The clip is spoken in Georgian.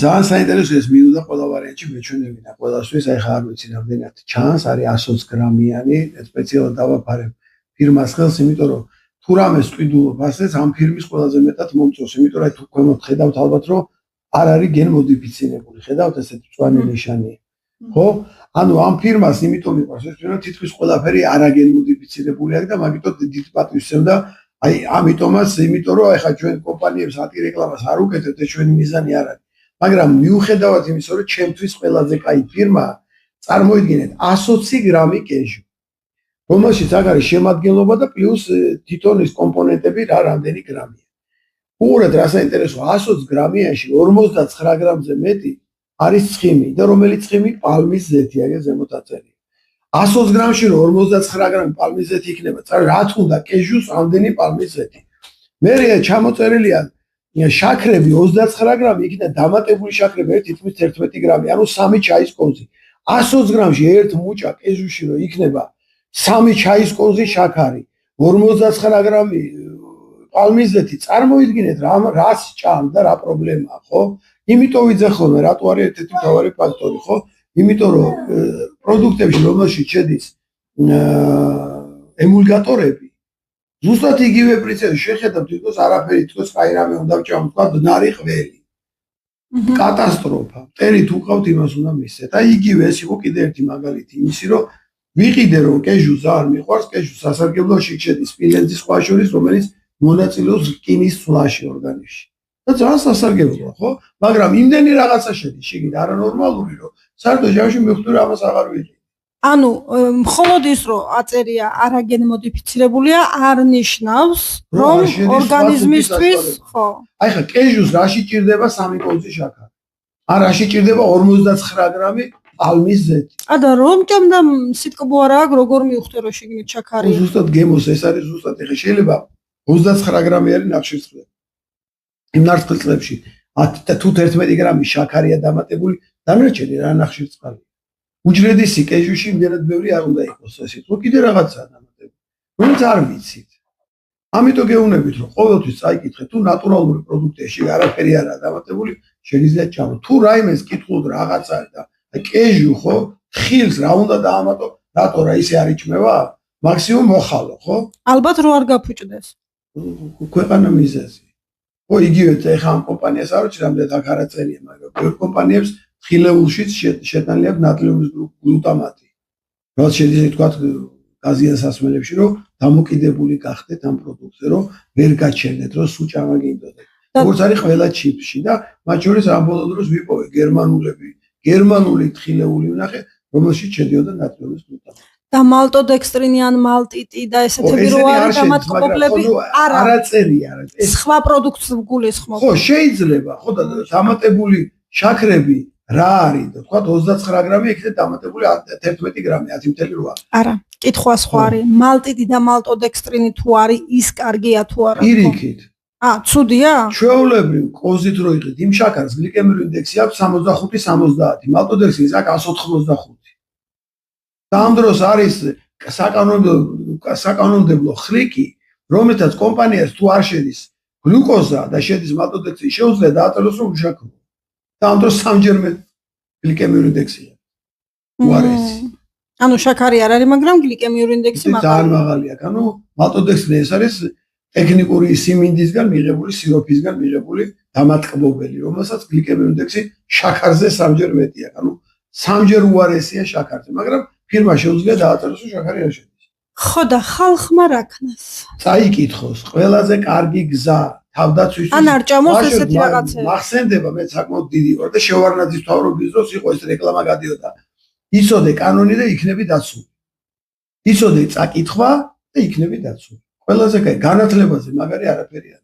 ძალიან საინტერესო ეს მინუდა ყველა ვარიანტში მეჩვენებინა ყველასთვის აი ხა არ ვიცი რამდენად ჩანს არის 120 გრამიანი სპეციალურად დავაფარებ ფირმას ხელს იმიტომ რომ თუ რამეს ტვიდულობ ასეც ამ ფირმის ყველაზე მეტად მომწონს იმიტომ რომ აი თუ ქვემოთ ხედავთ ალბათ რომ არ არის გენ მოდიფიცირებული ხედავთ ესეთ მწვანე ნიშანია ხო ანუ ამ ფირმას იმიტომ მიყვარს ეს რომ თითქმის ყველაფერი არაგენ მოდიფიცირებული აქვს და მაგიტო დიდ პატივს ემდა აი ამიტომაც იმიტომ რომ ახლა ჩვენ კომპანიებს ანტირეკლამას არ უკეთებთ ეს ჩვენი მიზანი არ არის მაგრამ მიუხედავად იმისა რომ ჩემთვის ყველაზე კაი ფირმა წარმოიდგინეთ 120 გრამი კეჟუ რომელშიც აქ არის შემადგენლობა და პლუს თვითონ ის კომპონენტები რა რამდენი გრამია უყურეთ რა საინტერესო 120 გრამიანში 59 გრამზე მეტი არის ცხიმი და რომელიც ცხიმი პალმის ზეთია ეგ ზემოთ აწერია 120 გრამში რომ 59 გრამი პალმის ზეთი იქნება რა თქმა უნდა კეჟუს ამდენი პალმის ზეთი მერე ჩამოწერილია შაქრები 29 გრამი იქნება დამატებული შაქრები თითქმის 11 გრამი ანუ 3 ჩაის კონზი 120 გრამში ერთ მუჭა კეჟუში რომ იქნება 3 ჩაის კონზი შაქარი 59 გრამი პალმის ზეთი წარმოიდგინეთ რას ჭამ და რა პრობლემაა ხო იმიტომ ვიძახ ხოლმე რატო არის ერთ-ერთი მთავარი ფაქტორი ხო იმიტომ რომ პროდუქტებში რომელშიც შედის ემულგატორები ზუსტად იგივე პრინციპი შეხედავთ თვითონ არაფერი თქოს კაი რამე უნდა ვჭამ თქვა ნარი ყველი კატასტროფა მტერით უყავთ იმას უნდა მისცეთ აი იგივე ეს იყო კიდე ერთი მაგალითი იმისი რომ ვიყიდე რომ კეჟუს არ მიყვარს კეჟუს სასარგებლოში შედის სპილენძის სხვა შორის რომელიც მონაწილეობს რკინის ცვლაში ორგანიზმში და ძალიან სასარგებლოა ხო მაგრამ იმდენი რაღაცა შედის შეგით არანორმალური რომ საერთოდ ჯამში მივხვდი ამას აღარ ვიყიდე ანუ მხოლოდ ის რომ აწერია არაგენ მოდიფიცირებულია არ ნიშნავს რომ ორგანიზმისთვის ხო აი ხა კეჟუს რაში ჭირდება 3 კონცი შაქარი ან რაში ჭირდება 59 გრამი პალმის ზეთი და რომ ჭამდა სიტკბო არა აქვს როგორ მივხვდი რომ შეგნით შაქარი ზუსტად გემოს ეს არის ზუსტად ეხა შეიძლება 29 გრამი არის ნახშირწყლები იმ ნახშირწყლებში 10 და თუ 11 გრამი შაქარია დამატებული დანარჩენი რა ნახშირწყალი უჯრედისი კეჟუში იმდენად ბევრი არ უნდა იყოს ესე თუ კიდე რაღაცაა დამატებული რომელიც არ ვიცით ამიტომ გეუბნებით რომ ყოველთვის წაიკითხეთ თუ ნატურალური პროდუქტებში არაფერი არაა დამატებული შეიძლება ჭამო თუ რაიმეს კითხულობ რაღაცა და კეჟუ ხო ხილს რა უნდა დაამატო რატო რა ისე არ იჭმევა მაქსიმუმ მოხალო ხო ალბათ რო არ გაფუჭდეს ქვეყანა მიზეზი ხო იგივე ეხა ამ კომპანიას არ ვიცი რამდენად აქ არ აწერია მაგრამ ბევრ კომპანიებს ხილეულშიც შეტანილი აქვს ნატრიუმის გლუტამატი რაც შედის თქვა გაზიან სასმელებში რომ დამოკიდებული გახდეთ ამ პროდუქტზე რომ ვერ გაჩერდეთ რომ სუჭამა გინდოდეთ როგორც არის ყველა ჩიპსში და მათ შორის ამ ბოლო დროს ვიპოვე გერმანული ხილეული ვნახე რომელშიც შედიოდა ნატრიუმის გლუტამატი და მალტოდექსტრინი ან მალტიტი და ესეთები რო არის დამატკობლები არ აწერია ეს სხვა პროდუქტს გულისხმობ ხო შეიძლება ხო და დამატებული შაქრები რა არის და თქვა 29 გრამი იქნება დამატებული 11 გრამი 10.8 არა კითხვა სხვა არის მალტიტი და მალტოდექსტრინი თუ არის ის კარგია თუ არა პირიქით ცუდია ჩვეულებრივ კონზით რო იყიდ იმ შაქარს გლიკემიური ინდექსი აქვს 65-70 მალტოდექსტრის აქვს 185 და ამ დროს არის საკანონმდებლო ხრიკი რომელთაც კომპანიას თუ არ შედის გლუკოზა და შედის მალტოდექსტრი შეუძლია დააწეროს რომ უშაქრო და ამ დროს სამჯერმე გლიკემიური ინდექსია უარესი ანუ შაქარი არ არის მაგრამ გლიკემიური ინდექსი მაღალია ძალიან მაღალია ანუ მალტოდექსტრი ეს არის ტექნიკური სიმინდისგან მიღებული სიროფისგან მიღებული დამატკბობელი რომელსაც გლიკემიური ინდექსი შაქარზე სამჯერ მეტია ანუ სამჯერ უარესია შაქარზე მაგრამ ფირმა შეუძლია დააწეროს რომ შაქარი არ შედის ხო და ხალხმა რა ქნას წაიკითხოს ყველაზე კარგი გზა თავდაცვისთვის ან არ ჭამოს ესეთი რაღაცები მახსენდება მე საკმაოდ დიდი ვარ და შევარნაძის მთავრობის დროს იყო ეს რეკლამა გადიოდა იცოდე კანონი და იქნები დაცული იცოდე წაკითხვა და იქნები დაცული ყველაზე კაი განათლებაზე მაგარი არაფერი არ